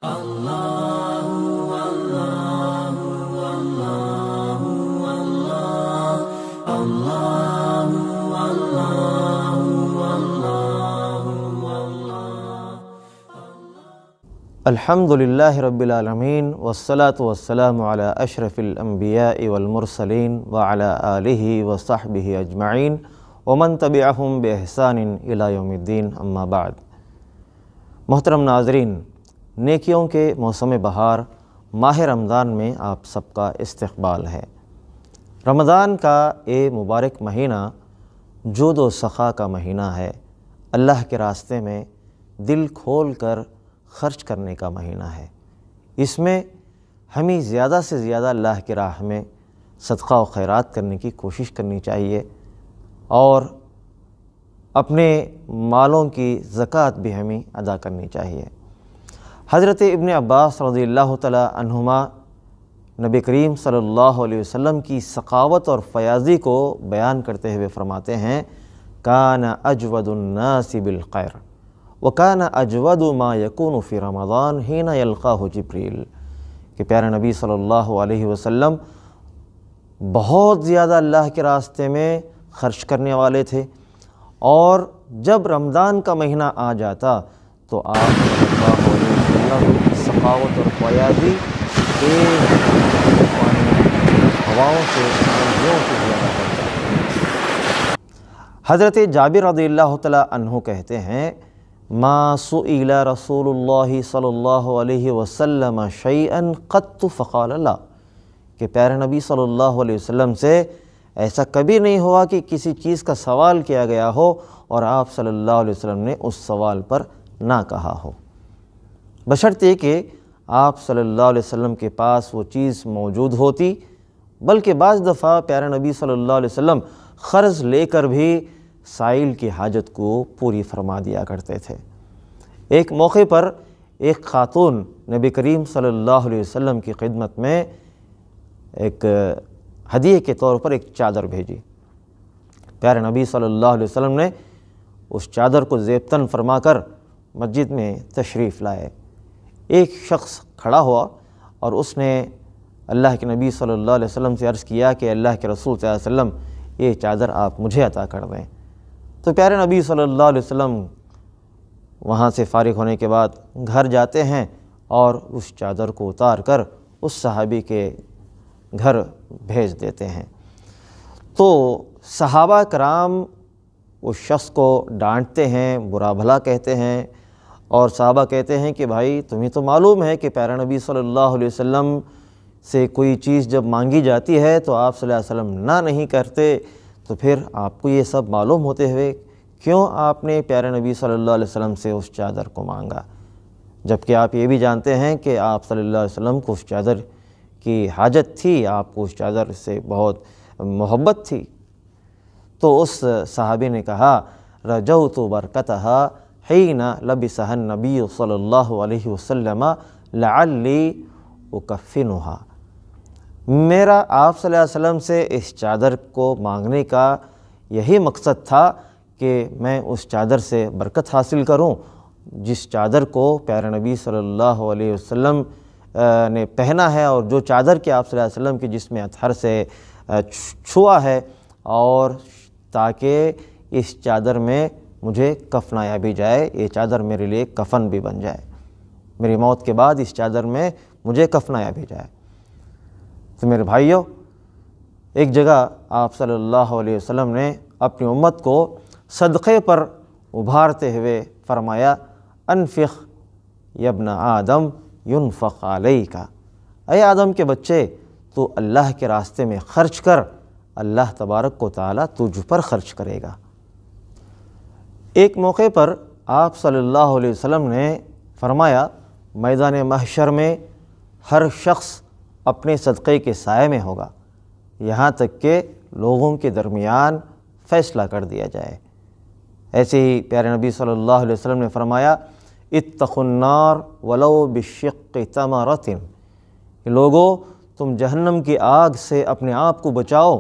الحمدللہ رب العالمین والصلاة والسلام علی اشرف الانبیاء والمرسلین وعلی آلہ وصحبہ اجمعین ومن تبعہم بإحسان الی یوم الدین، اما بعد۔ محترم ناظرین، نیکیوں کے موسم بہار ماہ رمضان میں آپ سب کا استقبال ہے۔ رمضان کا یہ مبارک مہینہ جود و سخا کا مہینہ ہے، اللہ کے راستے میں دل کھول کر خرچ کرنے کا مہینہ ہے۔ اس میں ہمیں زیادہ سے زیادہ اللہ کی راہ میں صدقہ و خیرات کرنے کی کوشش کرنی چاہیے، اور اپنے مالوں کی زکوٰۃ بھی ہمیں ادا کرنی چاہیے۔ حضرت ابن عباس رضی اللہ تعالی عنہما نبی کریم صلی اللہ علیہ وسلم کی سخاوت اور فیاضی کو بیان کرتے ہوئے فرماتے ہیں، کان اجود الناس بالخیر وَكَانَ أَجْوَدُ مَا يَكُونُ فِي رَمَضَانَ حِينَ يَلْقَاهُ جِبْرِيلُ، کہ پیارے نبی صلی اللہ علیہ وسلم بہت زیادہ اللہ کے راستے میں خرچ کرنے والے تھے، اور جب رمضان کا مہینہ آ جاتا تو آپ صلی اللہ علیہ وسلم کی سخاوت اور فیاضی ہواؤں سے آندھیوں سے زیادہ بڑھ جاتی۔ حضرت جابر رضی اللہ تعالی عنہ کہتے ہیں، ما سئل رسول اللہ صلی اللہ علیہ وسلم شیئا قط فقال لا، کہ پیارے نبی صلی اللہ علیہ وسلم سے ایسا کبھی نہیں ہوا کہ کسی چیز کا سوال کیا گیا ہو اور آپ صلی اللہ علیہ وسلم نے اس سوال پر نہ کہا ہو، بشرطے کہ آپ صلی اللہ علیہ وسلم کے پاس وہ چیز موجود ہوتی۔ بلکہ بعض دفعہ پیارے نبی صلی اللہ علیہ وسلم قرض لے کر بھی سائل کی حاجت کو پوری فرما دیا کرتے تھے۔ ایک موقع پر ایک خاتون نبی کریم صلی اللہ علیہ وسلم کی خدمت میں ایک ہدیے کے طور پر ایک چادر بھیجی۔ پیارے نبی صلی اللہ علیہ وسلم نے اس چادر کو زیبتاً فرما کر مسجد میں تشریف لائے۔ ایک شخص کھڑا ہوا اور اس نے اللہ کے نبی صلی اللہ علیہ وسلم سے عرض کیا کہ اللہ کے رسول صلی اللہ علیہ وسلم، یہ چادر آپ مجھے عطا کر دیں۔ تو پیارے نبی صلی اللہ علیہ وسلم وہاں سے فارغ ہونے کے بعد گھر جاتے ہیں اور اس چادر کو اتار کر اس صحابی کے گھر بھیج دیتے ہیں۔ تو صحابہ کرام اس شخص کو ڈانٹتے ہیں، برا بھلا کہتے ہیں، اور صحابہ کہتے ہیں کہ بھائی تمہیں تو معلوم ہے کہ پیارے نبی صلی اللہ علیہ وسلم سے کوئی چیز جب مانگی جاتی ہے تو آپ صلی اللہ علیہ وسلم نہ نہیں کرتے، تو پھر آپ کو یہ سب معلوم ہوتے ہوئے کیوں آپ نے پیارے نبی صلی اللہ علیہ وسلم سے اس چادر کو مانگا، جبکہ آپ یہ بھی جانتے ہیں کہ آپ صلی اللہ علیہ وسلم کو اس چادر کی حاجت تھی، آپ کو اس چادر سے بہت محبت تھی۔ تو اس صحابی نے کہا، رجوت برکتہا حین لبسہا النبی صلی اللہ علیہ وسلم لعلی اکفنہا، میرا آپ صلی اللہ علیہ وسلم سے اس چادر کو مانگنے کا یہی مقصد تھا کہ میں اس چادر سے برکت حاصل کروں، جس چادر کو پیارے نبی صلی اللہ علیہ وسلم نے پہنا ہے، اور جو چادر کے آپ صلی اللہ علیہ وسلم کے جسم اطہر سے چھوا ہے، اور تاکہ اس چادر میں مجھے کفنایا بھی جائے، یہ چادر میرے لیے کفن بھی بن جائے، میری موت کے بعد اس چادر میں مجھے کفنایا بھی جائے۔ تو میرے بھائیوں، ایک جگہ آپ صلی اللہ علیہ وسلم نے اپنی امت کو صدقے پر ابھارتے ہوئے فرمایا، انفق یا ابن آدم ینفق علیک، اے آدم کے بچے تو اللہ کے راستے میں خرچ کر، اللہ تبارک و تعالیٰ تجھ پر خرچ کرے گا۔ ایک موقع پر آپ صلی اللہ علیہ وسلم نے فرمایا، میدان محشر میں ہر شخص اپنے صدقے کے سائے میں ہوگا، یہاں تک کہ لوگوں کے درمیان فیصلہ کر دیا جائے۔ ایسے ہی پیارے نبی صلی اللہ علیہ وسلم نے فرمایا، اتقوا النار ولو بشق تمرۃ، کہ لوگو تم جہنم کی آگ سے اپنے آپ کو بچاؤ،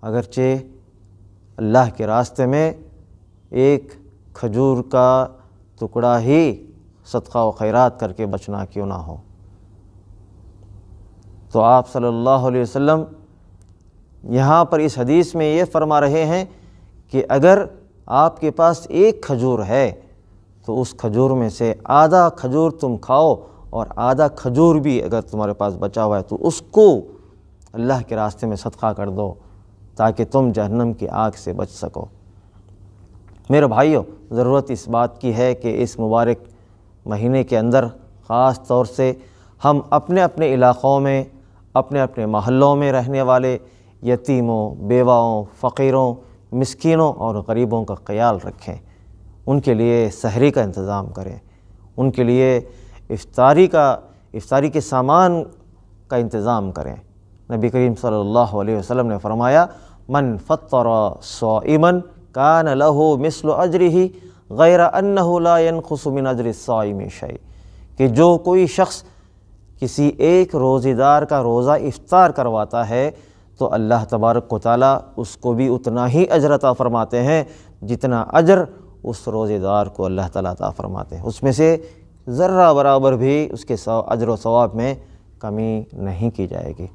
اگرچہ اللہ کے راستے میں ایک کھجور کا ٹکڑا ہی صدقہ و خیرات کر کے بچنا کیوں نہ ہو۔ تو آپ صلی اللہ علیہ وسلم یہاں پر اس حدیث میں یہ فرما رہے ہیں کہ اگر آپ کے پاس ایک کھجور ہے تو اس کھجور میں سے آدھا کھجور تم کھاؤ، اور آدھا کھجور بھی اگر تمہارے پاس بچا ہوا ہے تو اس کو اللہ کے راستے میں صدقہ کر دو تاکہ تم جہنم کی آگ سے بچ سکو۔ میرے بھائیو، ضرورت اس بات کی ہے کہ اس مبارک مہینے کے اندر خاص طور سے ہم اپنے اپنے علاقوں میں، اپنے اپنے محلوں میں رہنے والے یتیموں، بیواؤں، فقیروں، مسکینوں اور غریبوں کا خیال رکھیں، ان کے لیے سحری کا انتظام کریں، ان کے لیے افطاری کے سامان کا انتظام کریں۔ نبی کریم صلی اللہ علیہ وسلم نے فرمایا، من فطر صائما کان لہ مثل اجرہ غیر انہ لا ینقص من اجر الصائم شیء، کہ جو کوئی شخص کسی ایک روزہ دار کا روزہ افطار کرواتا ہے تو اللہ تبارک و تعالیٰ اس کو بھی اتنا ہی اجر عطا فرماتے ہیں جتنا اجر اس روزہ دار کو اللہ تعالیٰ عطا فرماتے ہیں، اس میں سے ذرہ برابر بھی اس کے اجر و ثواب میں کمی نہیں کی جائے گی۔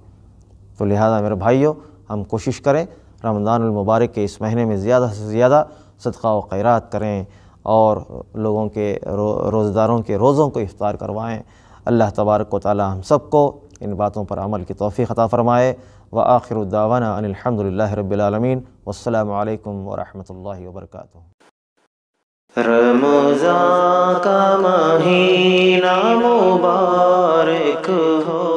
تو لہذا میرے بھائیوں، ہم کوشش کریں رمضان المبارک کے اس مہینے میں زیادہ سے زیادہ صدقہ و خیرات کریں اور لوگوں کے روزہ داروں کے روزوں کو افطار کروائیں۔ اللہ تبارک و تعالی ہم سب کو ان باتوں پر عمل کی توفیق عطا فرمائے۔ وآخر دعوانا ان الحمد للہ رب العالمین، والسلام علیکم ورحمۃ اللہ وبرکاتہ۔ رمضان کا مہینہ مبارک ہو۔